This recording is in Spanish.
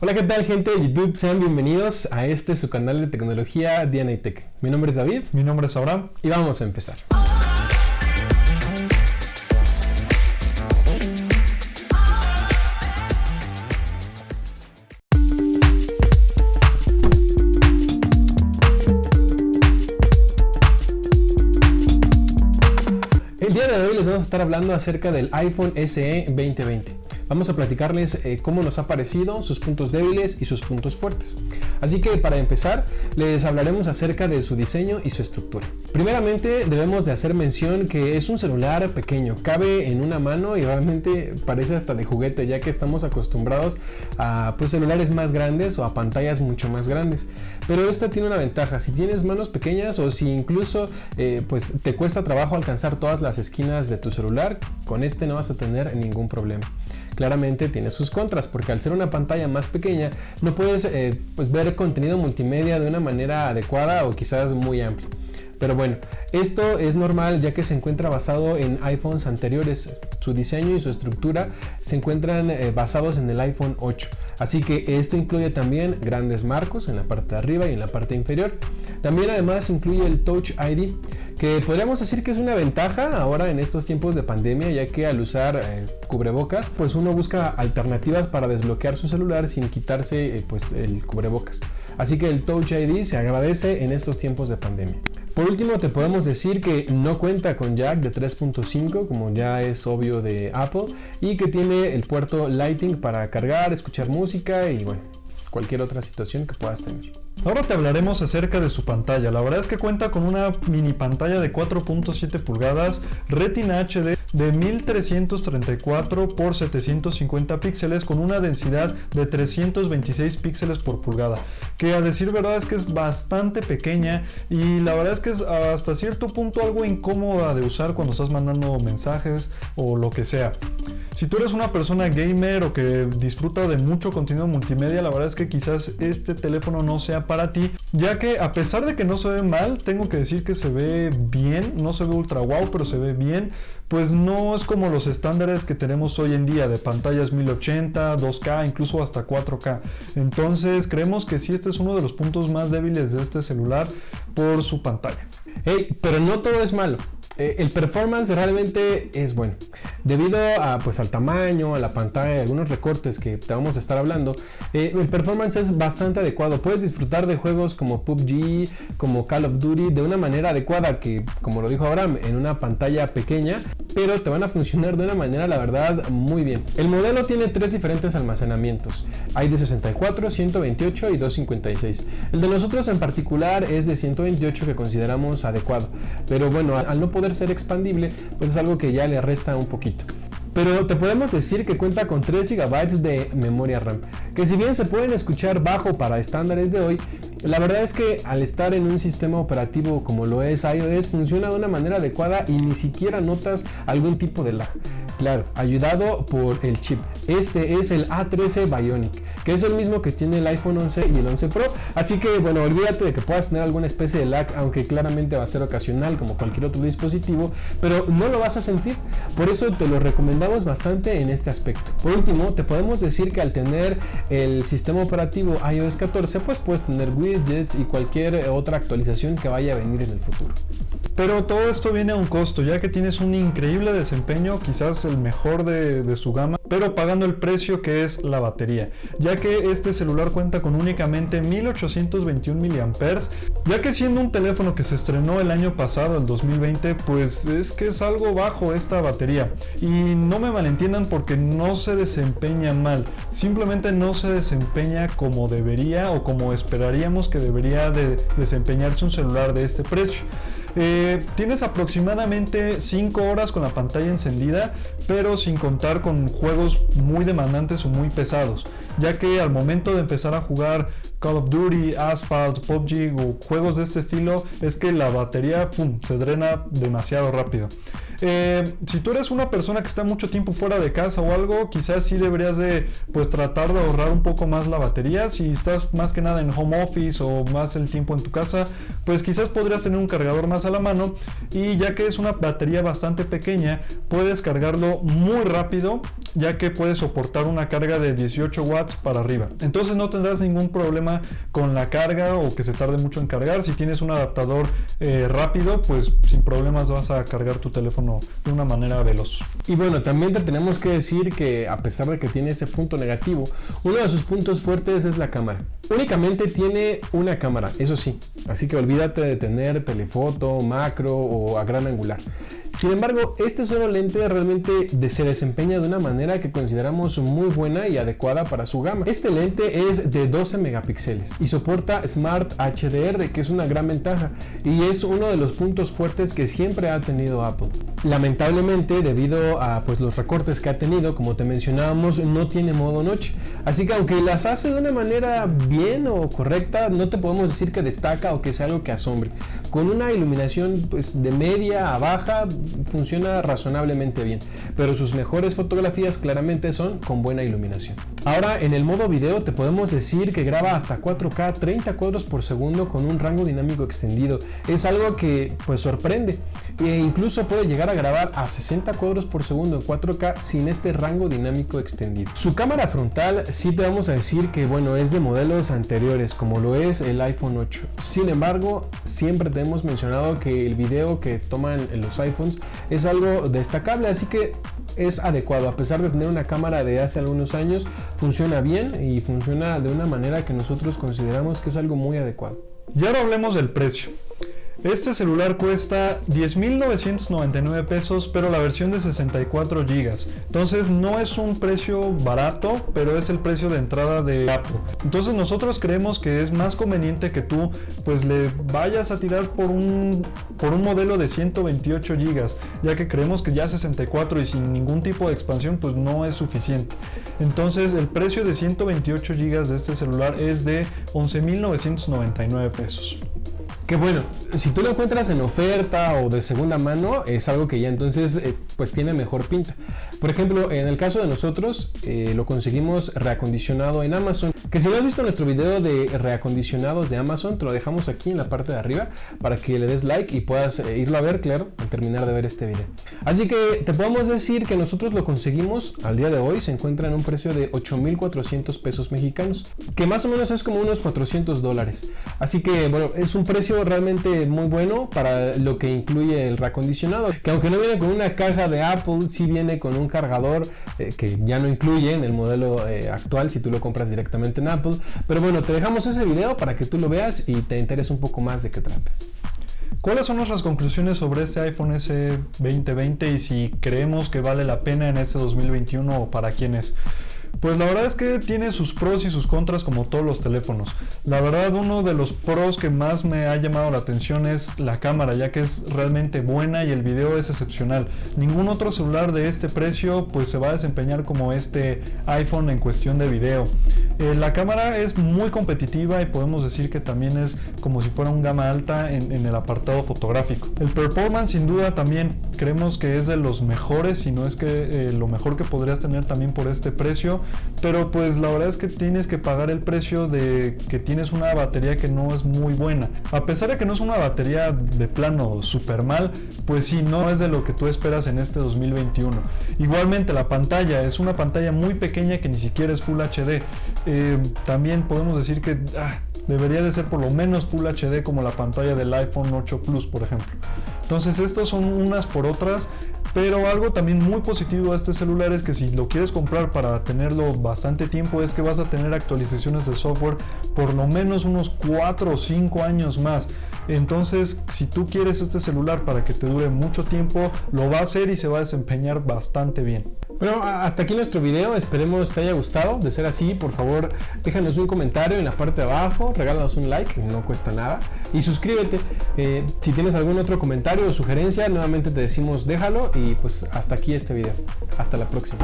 Hola, ¿qué tal, gente de YouTube? Sean bienvenidos a su canal de tecnología DNA Tech. Mi nombre es David. Mi nombre es Abraham. Y vamos a empezar. El día de hoy les vamos a estar hablando acerca del iPhone SE 2020. Vamos a platicarles cómo nos ha parecido, sus puntos débiles y sus puntos fuertes. Así que para empezar, les hablaremos acerca de su diseño y su estructura. Primeramente, debemos de hacer mención que es un celular pequeño, cabe en una mano y realmente parece hasta de juguete, ya que estamos acostumbrados a celulares más grandes o a pantallas mucho más grandes. Pero esta tiene una ventaja: si tienes manos pequeñas o si incluso te cuesta trabajo alcanzar todas las esquinas de tu celular, con este no vas a tener ningún problema. Claramente tiene sus contras, porque al ser una pantalla más pequeña no puedes ver contenido multimedia de una manera adecuada o quizás muy amplia. Pero bueno, esto es normal ya que se encuentra basado en iPhones anteriores. Su diseño y su estructura se encuentran basados en el iPhone 8. Así que esto incluye también grandes marcos en la parte de arriba y en la parte inferior. También además incluye el Touch ID, que podríamos decir que es una ventaja ahora en estos tiempos de pandemia, ya que al usar cubrebocas, pues uno busca alternativas para desbloquear su celular sin quitarse el cubrebocas. Así que el Touch ID se agradece en estos tiempos de pandemia. Por último, te podemos decir que no cuenta con jack de 3.5, como ya es obvio de Apple, y que tiene el puerto Lightning para cargar, escuchar música y cualquier otra situación que puedas tener. Ahora te hablaremos acerca de su pantalla. La verdad es que cuenta con una mini pantalla de 4.7 pulgadas Retina HD de 1334 x 750 píxeles con una densidad de 326 píxeles por pulgada, que a decir verdad es que es bastante pequeña y la verdad es que es hasta cierto punto algo incómoda de usar cuando estás mandando mensajes o lo que sea. Si tú eres una persona gamer o que disfruta de mucho contenido multimedia, la verdad es que quizás este teléfono no sea para ti, ya que a pesar de que no se ve mal, tengo que decir que se ve bien, no se ve ultra wow, pero se ve bien, pues no es como los estándares que tenemos hoy en día de pantallas 1080, 2K, incluso hasta 4K. Entonces creemos que sí, este es uno de los puntos más débiles de este celular por su pantalla. Hey, pero no todo es malo. El performance realmente es bueno. Debido al tamaño, a la pantalla y algunos recortes que te vamos a estar hablando, el performance es bastante adecuado. Puedes disfrutar de juegos como PUBG, como Call of Duty de una manera adecuada, que como lo dijo Abraham, en una pantalla pequeña, pero te van a funcionar de una manera, la verdad, muy bien. El modelo tiene tres diferentes almacenamientos. Hay de 64, 128 y 256. El de nosotros en particular es de 128, que consideramos adecuado. Pero bueno, al no poder ser expandible, pues es algo que ya le resta un poquito. Pero te podemos decir que cuenta con 3 GB de memoria RAM, que si bien se pueden escuchar bajo para estándares de hoy, la verdad es que al estar en un sistema operativo como lo es iOS, funciona de una manera adecuada y ni siquiera notas algún tipo de lag. Claro, ayudado por el chip. Este es el A13 Bionic, que es el mismo que tiene el iPhone 11 y el 11 Pro. Así que olvídate de que puedas tener alguna especie de lag, aunque claramente va a ser ocasional como cualquier otro dispositivo, pero no lo vas a sentir. Por eso te lo recomendamos bastante en este aspecto. Por último, te podemos decir que al tener el sistema operativo iOS 14, pues puedes tener widgets y cualquier otra actualización que vaya a venir en el futuro. Pero todo esto viene a un costo, ya que tienes un increíble desempeño, quizás el mejor de su gama, pero pagando el precio que es la batería, ya que este celular cuenta con únicamente 1821 mAh, ya que siendo un teléfono que se estrenó el año pasado, el 2020, pues es que es algo bajo esta batería. Y no me malentiendan, porque no se desempeña mal, simplemente no se desempeña como debería o como esperaríamos que debería de desempeñarse un celular de este precio. Tienes aproximadamente 5 horas con la pantalla encendida, pero sin contar con juegos muy demandantes o muy pesados, ya que al momento de empezar a jugar Call of Duty, Asphalt, PUBG o juegos de este estilo, es que la batería se drena demasiado rápido. Si tú eres una persona que está mucho tiempo fuera de casa o algo, quizás sí deberías de pues tratar de ahorrar un poco más la batería. Si estás más que nada en home office o más el tiempo en tu casa, pues quizás podrías tener un cargador más a la mano, y ya que es una batería bastante pequeña, puedes cargarlo muy rápido, ya que puede soportar una carga de 18 watts para arriba. Entonces no tendrás ningún problema con la carga o que se tarde mucho en cargar. Si tienes un adaptador rápido, pues sin problemas vas a cargar tu teléfono de una manera veloz. Y bueno, también te tenemos que decir que a pesar de que tiene ese punto negativo, uno de sus puntos fuertes es la cámara. Únicamente tiene una cámara, eso sí, así que olvídate de tener telefoto, macro o a gran angular. Sin embargo, este solo lente realmente se desempeña de una manera que consideramos muy buena y adecuada para su gama. Este lente es de 12 megapíxeles y soporta Smart HDR, que es una gran ventaja y es uno de los puntos fuertes que siempre ha tenido Apple. Lamentablemente, debido a pues los recortes que ha tenido, como te mencionábamos, no tiene modo noche, así que aunque las hace de una manera bien o correcta, no te podemos decir que destaca o que sea algo que asombre. Con una iluminación pues de media a baja funciona razonablemente bien, pero sus mejores fotografías claramente son con buena iluminación. Ahora, en el modo video te podemos decir que graba hasta 4K 30 cuadros por segundo con un rango dinámico extendido. Es algo que pues sorprende, e incluso puede llegar a grabar a 60 cuadros por segundo en 4K sin este rango dinámico extendido. Su cámara frontal sí te vamos a decir que bueno, es de modelos anteriores, como lo es el iPhone 8. Sin embargo, siempre te hemos mencionado que el video que toman en los iPhones es algo destacable, así que es adecuado. A pesar de tener una cámara de hace algunos años, funciona bien y funciona de una manera que nosotros consideramos que es algo muy adecuado. Y ahora hablemos del precio. Este celular cuesta 10,999 pesos, pero la versión de 64 GB. Entonces no es un precio barato, pero es el precio de entrada de Apple. Entonces nosotros creemos que es más conveniente que tú pues le vayas a tirar por un modelo de 128 GB, ya que creemos que ya 64 y sin ningún tipo de expansión pues no es suficiente. Entonces el precio de 128 GB de este celular es de 11,999 pesos. Que bueno, si tú lo encuentras en oferta o de segunda mano, es algo que ya entonces pues tiene mejor pinta. Por ejemplo, en el caso de nosotros, lo conseguimos reacondicionado en Amazon. Que si no has visto nuestro video de reacondicionados de Amazon, te lo dejamos aquí en la parte de arriba para que le des like y puedas irlo a ver, claro, al terminar de ver este video. Así que te podemos decir que nosotros lo conseguimos al día de hoy, se encuentra en un precio de 8,400 pesos mexicanos, que más o menos es como unos $400. Así que bueno, es un precio realmente muy bueno para lo que incluye el reacondicionado, que aunque no viene con una caja de Apple, sí viene con un cargador que ya no incluye en el modelo actual si tú lo compras directamente en Apple. Pero bueno, te dejamos ese video para que tú lo veas y te enteres un poco más de qué trata. ¿Cuáles son nuestras conclusiones sobre este iPhone SE 2020 y si creemos que vale la pena en este 2021 o para quién es? Pues la verdad es que tiene sus pros y sus contras como todos los teléfonos. La verdad, uno de los pros que más me ha llamado la atención es la cámara, ya que es realmente buena y el video es excepcional. Ningún otro celular de este precio pues se va a desempeñar como este iPhone en cuestión de video. La cámara es muy competitiva y podemos decir que también es como si fuera un gama alta en el apartado fotográfico. El performance sin duda también creemos que es de los mejores, si no es que lo mejor que podrías tener también por este precio. Pero pues la verdad es que tienes que pagar el precio de que tienes una batería que no es muy buena. A pesar de que no es una batería de plano super mal, pues sí, no es de lo que tú esperas en este 2021. Igualmente la pantalla es una pantalla muy pequeña que ni siquiera es Full HD. También podemos decir que debería de ser por lo menos Full HD como la pantalla del iPhone 8 Plus, por ejemplo. Entonces estas son unas por otras. Pero algo también muy positivo de este celular es que si lo quieres comprar para tenerlo bastante tiempo, es que vas a tener actualizaciones de software por lo menos unos 4 o 5 años más. Entonces, si tú quieres este celular para que te dure mucho tiempo, lo va a hacer y se va a desempeñar bastante bien. Bueno, hasta aquí nuestro video, esperemos te haya gustado. De ser así, por favor, déjanos un comentario en la parte de abajo, regálanos un like, no cuesta nada, y suscríbete. Si tienes algún otro comentario o sugerencia, nuevamente te decimos déjalo, y pues hasta aquí este video. Hasta la próxima.